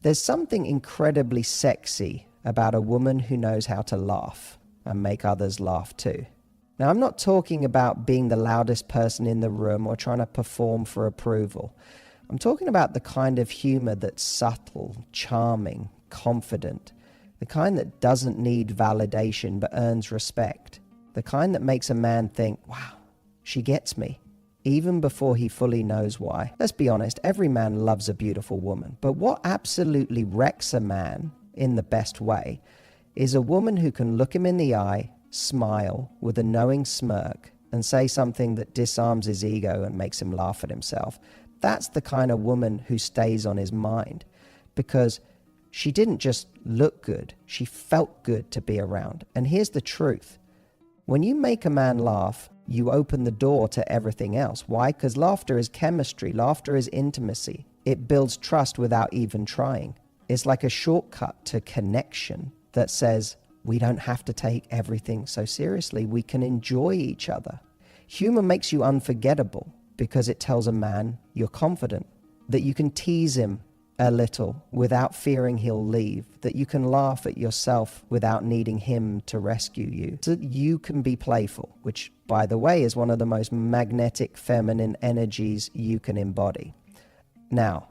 There's something incredibly sexy about a woman who knows how to laugh and make others laugh too. Now, I'm not talking about being the loudest person in the room or trying to perform for approval. I'm talking about the kind of humor that's subtle, charming, confident, the kind that doesn't need validation but earns respect, the kind that makes a man think, wow, she gets me, even before he fully knows why. Let's be honest, every man loves a beautiful woman, but what absolutely wrecks a man in the best way is a woman who can look him in the eye, smile with a knowing smirk, and say something that disarms his ego and makes him laugh at himself. That's the kind of woman who stays on his mind, because she didn't just look good, she felt good to be around. And here's the truth. When you make a man laugh, you open the door to everything else. Why? Because laughter is chemistry. Laughter is intimacy. It builds trust without even trying. It's like a shortcut to connection that says, we don't have to take everything so seriously. We can enjoy each other. Humor makes you unforgettable because it tells a man you're confident, that you can tease him a little without fearing he'll leave, that you can laugh at yourself without needing him to rescue you, so that you can be playful, which, by the way, is one of the most magnetic feminine energies you can embody. Now,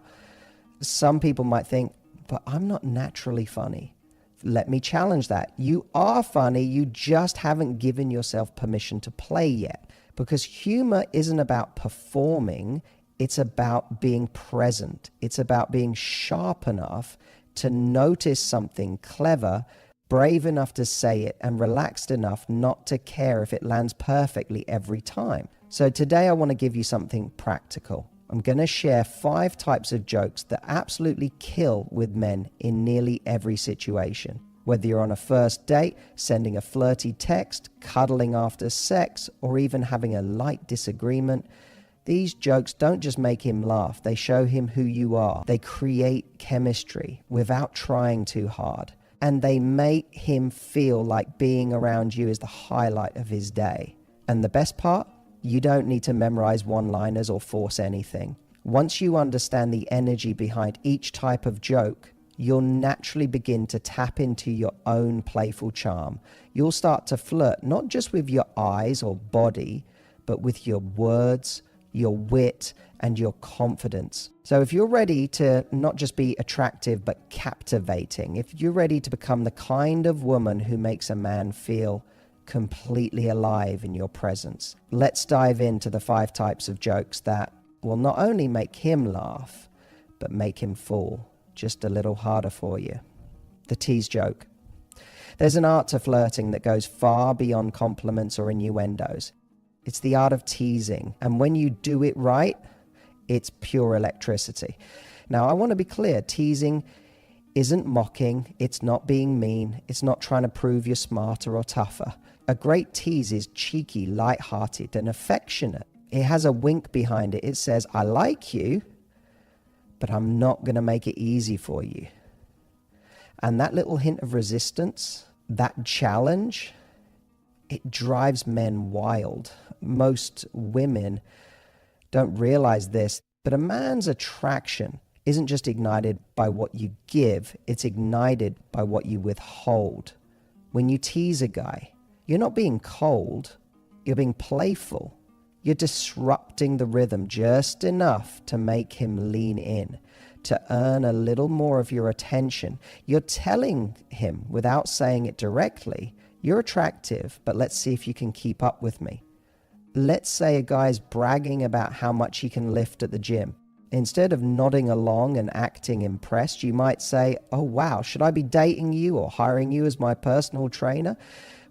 some people might think, but I'm not naturally funny. Let me challenge that. You are funny, you just haven't given yourself permission to play yet. Because humor isn't about performing, it's about being present. It's about being sharp enough to notice something clever, brave enough to say it, and relaxed enough not to care if it lands perfectly every time. So today I want to give you something practical. I'm going to share 5 types of jokes that absolutely kill with men in nearly every situation. Whether you're on a first date, sending a flirty text, cuddling after sex, or even having a light disagreement, these jokes don't just make him laugh, they show him who you are. They create chemistry without trying too hard. And they make him feel like being around you is the highlight of his day. And the best part? You don't need to memorize one-liners or force anything. Once you understand the energy behind each type of joke, you'll naturally begin to tap into your own playful charm. You'll start to flirt not just with your eyes or body, but with your words, your wit, and your confidence. So if you're ready to not just be attractive, but captivating, if you're ready to become the kind of woman who makes a man feel completely alive in your presence, let's dive into the 5 types of jokes that will not only make him laugh, but make him fall just a little harder for you. The tease joke. There's an art to flirting that goes far beyond compliments or innuendos. It's the art of teasing, and when you do it right, it's pure electricity. Now, I want to be clear, teasing isn't mocking, it's not being mean, it's not trying to prove you're smarter or tougher. A great tease is cheeky, light-hearted, and affectionate. It has a wink behind it. It says, I like you, but I'm not going to make it easy for you. And that little hint of resistance, that challenge, it drives men wild. Most women don't realize this, but a man's attraction isn't just ignited by what you give, it's ignited by what you withhold. When you tease a guy, you're not being cold, you're being playful. You're disrupting the rhythm just enough to make him lean in, to earn a little more of your attention. You're telling him, without saying it directly, you're attractive, but let's see if you can keep up with me. Let's say a guy's bragging about how much he can lift at the gym. Instead of nodding along and acting impressed, you might say, oh wow, should I be dating you or hiring you as my personal trainer?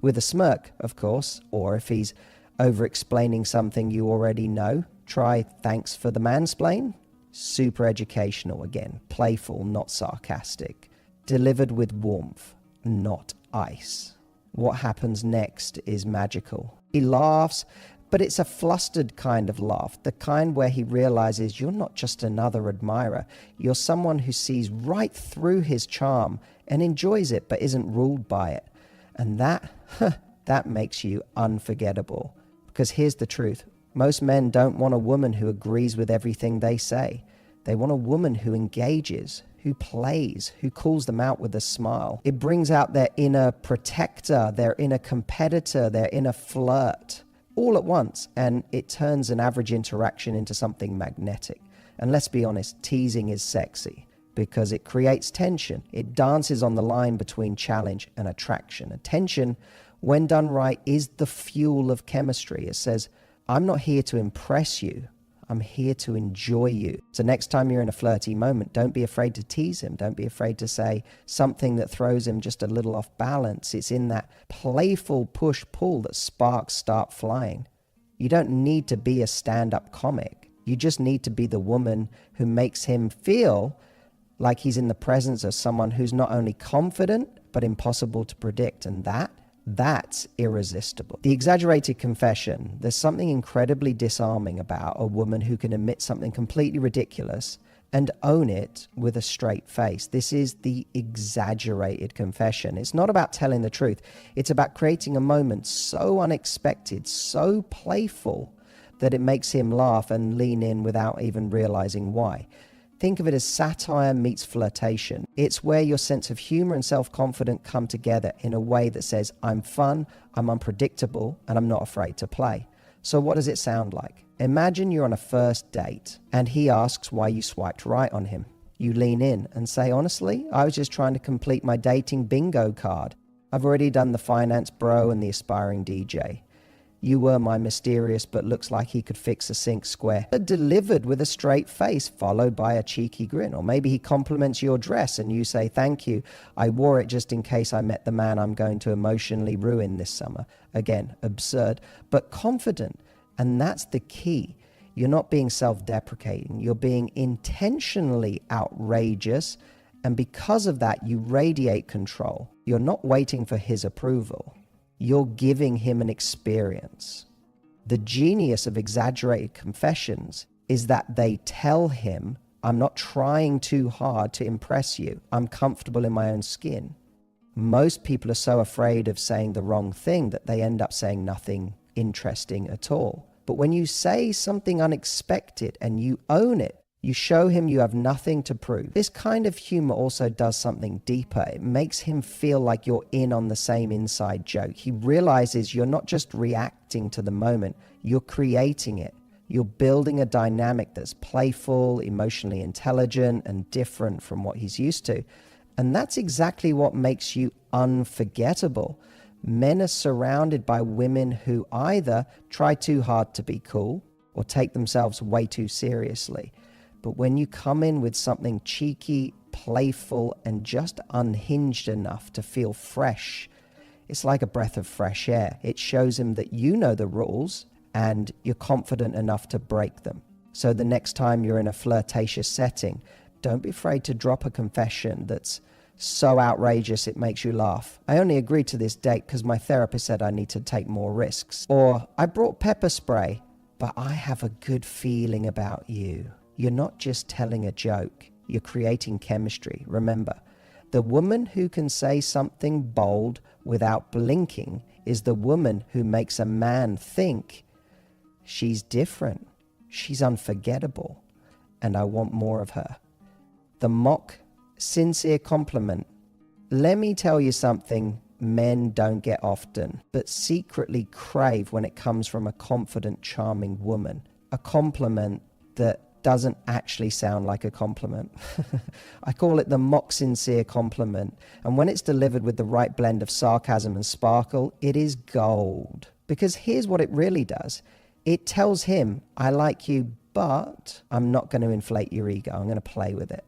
With a smirk, of course, or if he's over-explaining something you already know, try thanks for the mansplain. Super educational again, playful, not sarcastic. Delivered with warmth, not ice. What happens next is magical. He laughs, but it's a flustered kind of laugh, the kind where he realizes you're not just another admirer, you're someone who sees right through his charm and enjoys it but isn't ruled by it. And that makes you unforgettable. Because here's the truth. Most men don't want a woman who agrees with everything they say. They want a woman who engages, who plays, who calls them out with a smile. It brings out their inner protector, their inner competitor, their inner flirt, all at once, and it turns an average interaction into something magnetic. And let's be honest, teasing is sexy because it creates tension. It dances on the line between challenge and attraction. And tension, when done right, is the fuel of chemistry. It says, I'm not here to impress you. I'm here to enjoy you. So next time you're in a flirty moment, don't be afraid to tease him. Don't be afraid to say something that throws him just a little off balance. It's in that playful push-pull that sparks start flying. You don't need to be a stand-up comic. You just need to be the woman who makes him feel like he's in the presence of someone who's not only confident, but impossible to predict. And that's irresistible. The exaggerated confession, there's something incredibly disarming about a woman who can admit something completely ridiculous and own it with a straight face. This is the exaggerated confession. It's not about telling the truth. It's about creating a moment so unexpected, so playful, that it makes him laugh and lean in without even realizing why. Think of it as satire meets flirtation. It's where your sense of humor and self-confidence come together in a way that says, I'm fun, I'm unpredictable, and I'm not afraid to play. So what does it sound like? Imagine you're on a first date and he asks why you swiped right on him. You lean in and say, honestly, I was just trying to complete my dating bingo card. I've already done the finance bro and the aspiring DJ. You were my mysterious but looks like he could fix a sink square, but delivered with a straight face followed by a cheeky grin. Or maybe he compliments your dress and you say, thank you, I wore it just in case I met the man I'm going to emotionally ruin this summer. Again, absurd, but confident. And that's the key. You're not being self-deprecating. You're being intentionally outrageous. And because of that, you radiate control. You're not waiting for his approval. You're giving him an experience. The genius of exaggerated confessions is that they tell him, I'm not trying too hard to impress you. I'm comfortable in my own skin. Most people are so afraid of saying the wrong thing that they end up saying nothing interesting at all. But when you say something unexpected and you own it, you show him you have nothing to prove. This kind of humor also does something deeper. It makes him feel like you're in on the same inside joke. He realizes you're not just reacting to the moment, you're creating it. You're building a dynamic that's playful, emotionally intelligent, and different from what he's used to. And that's exactly what makes you unforgettable. Men are surrounded by women who either try too hard to be cool or take themselves way too seriously. But when you come in with something cheeky, playful, and just unhinged enough to feel fresh, it's like a breath of fresh air. It shows him that you know the rules and you're confident enough to break them. So the next time you're in a flirtatious setting, don't be afraid to drop a confession that's so outrageous it makes you laugh. I only agreed to this date because my therapist said I need to take more risks. Or I brought pepper spray, but I have a good feeling about you. You're not just telling a joke, you're creating chemistry. Remember, the woman who can say something bold without blinking is the woman who makes a man think she's different, she's unforgettable, and I want more of her. The mock, sincere compliment. Let me tell you something men don't get often, but secretly crave when it comes from a confident, charming woman. A compliment that doesn't actually sound like a compliment. I call it the mock sincere compliment. And when it's delivered with the right blend of sarcasm and sparkle, it is gold. Because here's what it really does. It tells him, I like you, but I'm not going to inflate your ego. I'm going to play with it.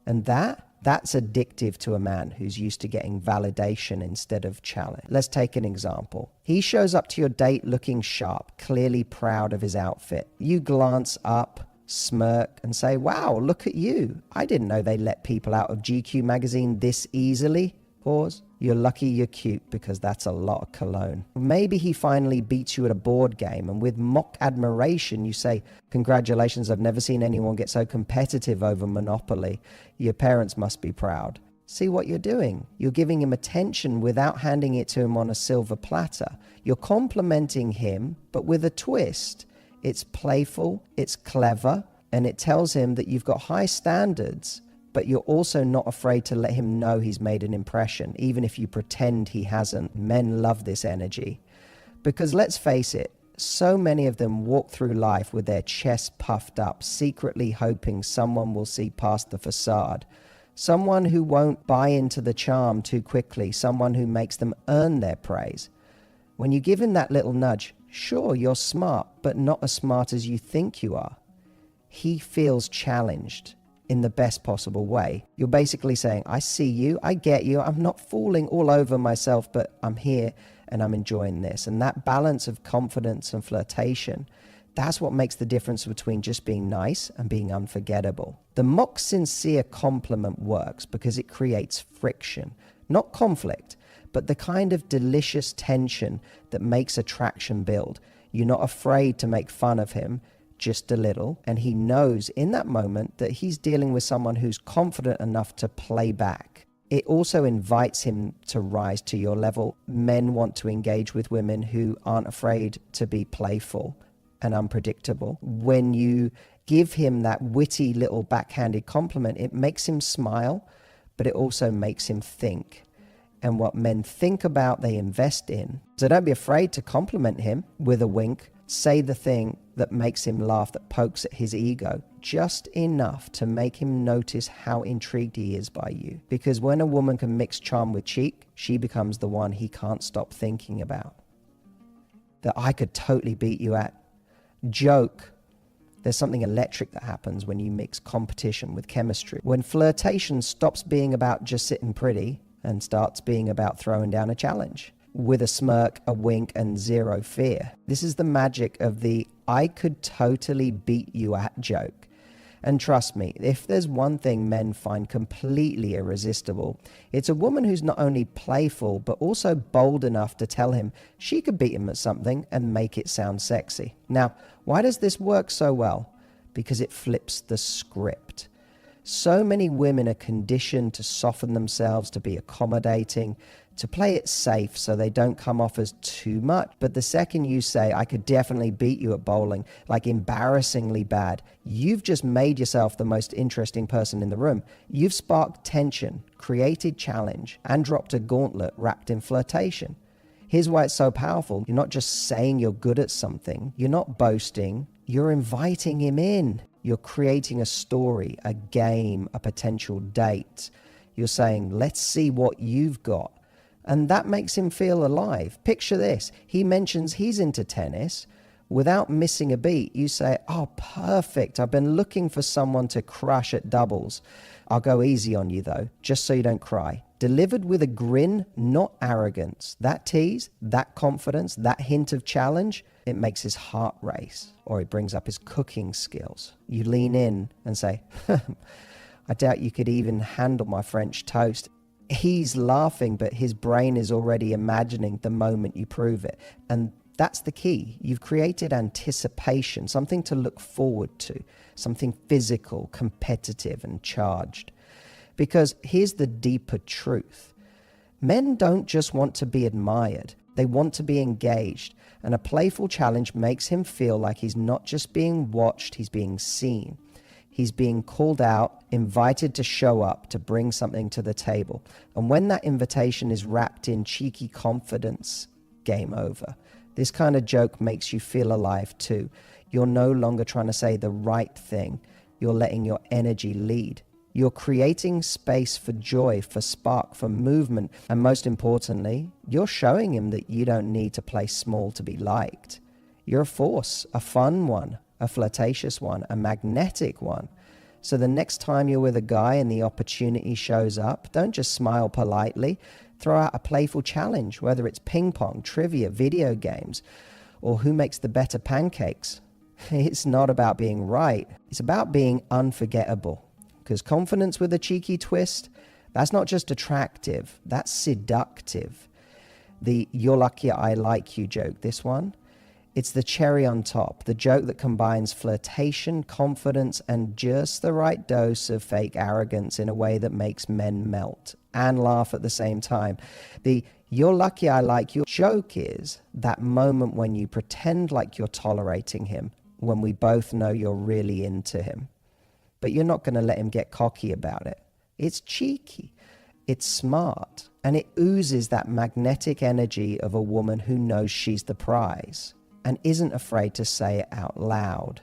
And that's addictive to a man who's used to getting validation instead of challenge. Let's take an example. He shows up to your date looking sharp, clearly proud of his outfit. You glance up, smirk, and say, wow, look at you. I didn't know they let people out of GQ magazine this easily. Pause. You're lucky you're cute because that's a lot of cologne. Maybe he finally beats you at a board game and with mock admiration you say, congratulations, I've never seen anyone get so competitive over Monopoly. Your parents must be proud. See what you're doing? You're giving him attention without handing it to him on a silver platter. You're complimenting him, but with a twist. It's playful, it's clever, and it tells him that you've got high standards, but you're also not afraid to let him know he's made an impression, even if you pretend he hasn't. Men love this energy. Because let's face it, so many of them walk through life with their chest puffed up, secretly hoping someone will see past the facade. Someone who won't buy into the charm too quickly, someone who makes them earn their praise. When you give him that little nudge, sure, you're smart, but not as smart as you think you are. He feels challenged in the best possible way. You're basically saying, I see you, I get you, I'm not falling all over myself, but I'm here and I'm enjoying this. And that balance of confidence and flirtation, that's what makes the difference between just being nice and being unforgettable. The mock sincere compliment works because it creates friction, not conflict, but the kind of delicious tension that makes attraction build. You're not afraid to make fun of him, just a little, and he knows in that moment that he's dealing with someone who's confident enough to play back. It also invites him to rise to your level. Men want to engage with women who aren't afraid to be playful and unpredictable. When you give him that witty little backhanded compliment, it makes him smile, but it also makes him think. And what men think about, they invest in. So don't be afraid to compliment him with a wink. Say the thing that makes him laugh, that pokes at his ego, just enough to make him notice how intrigued he is by you. Because when a woman can mix charm with cheek, she becomes the one he can't stop thinking about. That I could totally beat you at. Joke. There's something electric that happens when you mix competition with chemistry. When flirtation stops being about just sitting pretty and starts being about throwing down a challenge. With a smirk, a wink, and zero fear. This is the magic of the I could totally beat you at joke. And trust me, if there's one thing men find completely irresistible, it's a woman who's not only playful, but also bold enough to tell him she could beat him at something and make it sound sexy. Now, why does this work so well? Because it flips the script. So many women are conditioned to soften themselves, to be accommodating, to play it safe so they don't come off as too much. But the second you say, I could definitely beat you at bowling, like embarrassingly bad, you've just made yourself the most interesting person in the room. You've sparked tension, created challenge, and dropped a gauntlet wrapped in flirtation. Here's why it's so powerful. You're not just saying you're good at something. You're not boasting. You're inviting him in. You're creating a story, a game, a potential date. You're saying, let's see what you've got. And that makes him feel alive. Picture this. He mentions he's into tennis. Without missing a beat, you say, oh, perfect. I've been looking for someone to crush at doubles. I'll go easy on you, though, just so you don't cry. Delivered with a grin, not arrogance. That tease, that confidence, that hint of challenge, it makes his heart race, or it brings up his cooking skills. You lean in and say, I doubt you could even handle my French toast. He's laughing, but his brain is already imagining the moment you prove it. And that's the key. You've created anticipation, something to look forward to, something physical, competitive, and charged. Because here's the deeper truth. Men don't just want to be admired. They want to be engaged. And a playful challenge makes him feel like he's not just being watched, he's being seen. He's being called out, invited to show up, to bring something to the table. And when that invitation is wrapped in cheeky confidence, game over. This kind of joke makes you feel alive too. You're no longer trying to say the right thing. You're letting your energy lead. You're creating space for joy, for spark, for movement. And most importantly, you're showing him that you don't need to play small to be liked. You're a force, a fun one, a flirtatious one, a magnetic one. So the next time you're with a guy and the opportunity shows up, don't just smile politely. Throw out a playful challenge, whether it's ping pong, trivia, video games, or who makes the better pancakes. It's not about being right. It's about being unforgettable. Because confidence with a cheeky twist, that's not just attractive, that's seductive. The "you're lucky I like you" joke, this one, it's the cherry on top, the joke that combines flirtation, confidence, and just the right dose of fake arrogance in a way that makes men melt and laugh at the same time. The "you're lucky I like you" joke is that moment when you pretend like you're tolerating him, when we both know you're really into him. but you're not going to let him get cocky about it. It's cheeky, it's smart, and it oozes that magnetic energy of a woman who knows she's the prize and isn't afraid to say it out loud.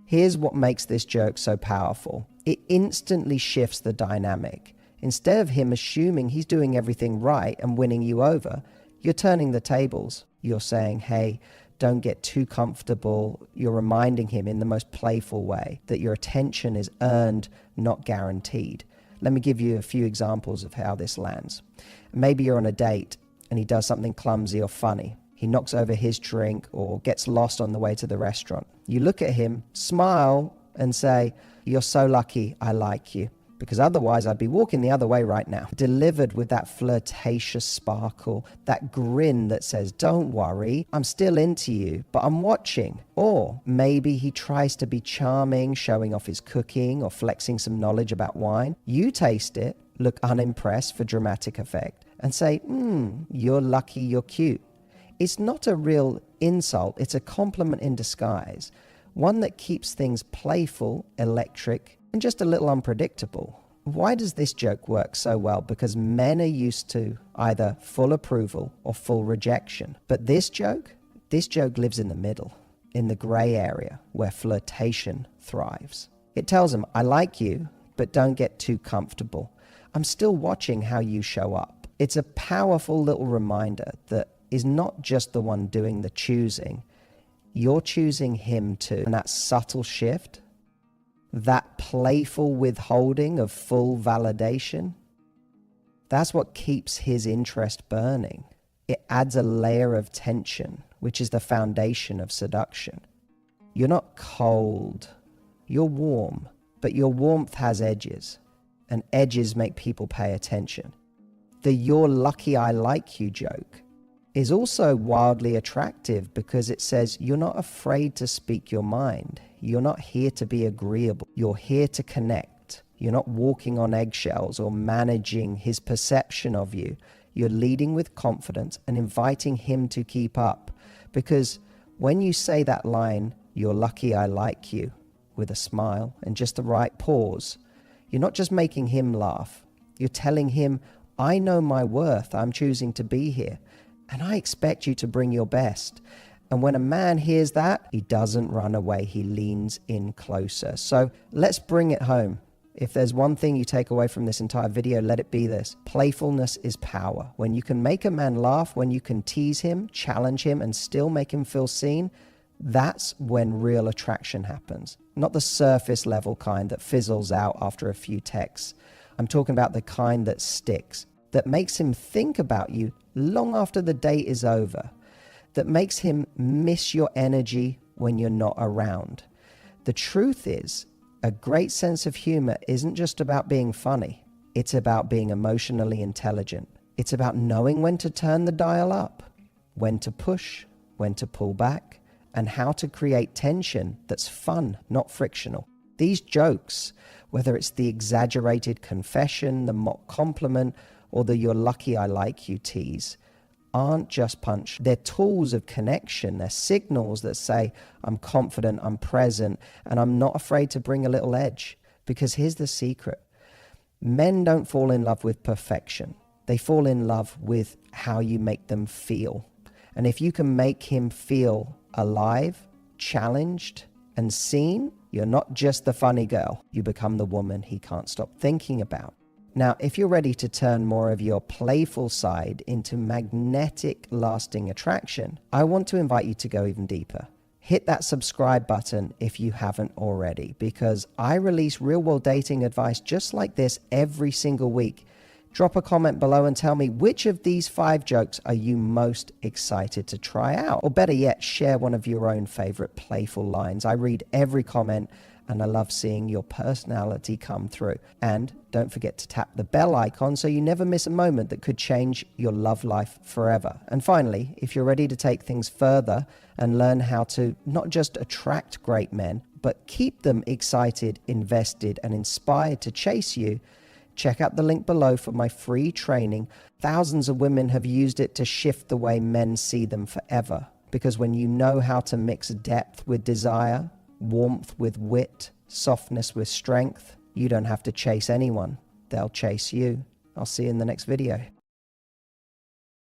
Here's what makes this joke so powerful. It instantly shifts the dynamic. Instead of him assuming he's doing everything right and winning you over, you're turning the tables. You're saying, hey, don't get too comfortable. You're reminding him in the most playful way that your attention is earned, not guaranteed. Let me give you a few examples of how this lands. Maybe you're on a date and he does something clumsy or funny. He knocks over his drink or gets lost on the way to the restaurant. You look at him, smile, and say, you're so lucky I like you, because otherwise I'd be walking the other way right now. Delivered with that flirtatious sparkle, that grin that says, don't worry, I'm still into you, but I'm watching. Or maybe he tries to be charming, showing off his cooking or flexing some knowledge about wine. You taste it, look unimpressed for dramatic effect, and say, you're lucky you're cute. It's not a real insult, it's a compliment in disguise. One that keeps things playful, electric, and just a little unpredictable. Why does this joke work so well? Because men are used to either full approval or full rejection. But this joke lives in the middle, in the gray area where flirtation thrives. It tells them, I like you, but don't get too comfortable. I'm still watching how you show up. It's a powerful little reminder that is not just the one doing the choosing. You're choosing him too. And that subtle shift, that playful withholding of full validation, that's what keeps his interest burning. It adds a layer of tension, which is the foundation of seduction. You're not cold, you're warm, but your warmth has edges, and edges make people pay attention. The "you're lucky I like you" joke is also wildly attractive because it says you're not afraid to speak your mind. You're not here to be agreeable. You're here to connect. You're not walking on eggshells or managing his perception of you. You're leading with confidence and inviting him to keep up. Because when you say that line, "You're lucky I like you," with a smile and just the right pause, you're not just making him laugh. You're telling him, I know my worth. I'm choosing to be here. And I expect you to bring your best. And when a man hears that, he doesn't run away. He leans in closer. So let's bring it home. If there's one thing you take away from this entire video, let it be this. Playfulness is power. When you can make a man laugh, when you can tease him, challenge him, and still make him feel seen, that's when real attraction happens. Not the surface level kind that fizzles out after a few texts. I'm talking about the kind that sticks, that makes him think about you long after the date is over, that makes him miss your energy when you're not around. The truth is, a great sense of humor isn't just about being funny. It's about being emotionally intelligent. It's about knowing when to turn the dial up, when to push, when to pull back, and how to create tension that's fun, not frictional. These jokes, whether it's the exaggerated confession, the mock compliment, or the "you're lucky I like you" tease, aren't just punch. They're tools of connection. They're signals that say, I'm confident, I'm present, and I'm not afraid to bring a little edge. Because here's the secret. Men don't fall in love with perfection. They fall in love with how you make them feel. And if you can make him feel alive, challenged, and seen, you're not just the funny girl. You become the woman he can't stop thinking about. Now, if you're ready to turn more of your playful side into magnetic, lasting attraction, I want to invite you to go even deeper. Hit that subscribe button if you haven't already, because I release real-world dating advice just like this every single week. Drop a comment below and tell me which of these 5 jokes are you most excited to try out? Or better yet, share one of your own favorite playful lines. I read every comment, and I love seeing your personality come through. And don't forget to tap the bell icon so you never miss a moment that could change your love life forever. And finally, if you're ready to take things further and learn how to not just attract great men, but keep them excited, invested, and inspired to chase you, check out the link below for my free training. Thousands of women have used it to shift the way men see them forever. Because when you know how to mix depth with desire, warmth with wit, softness with strength. You don't have to chase anyone. They'll chase you. I'll see you in the next video.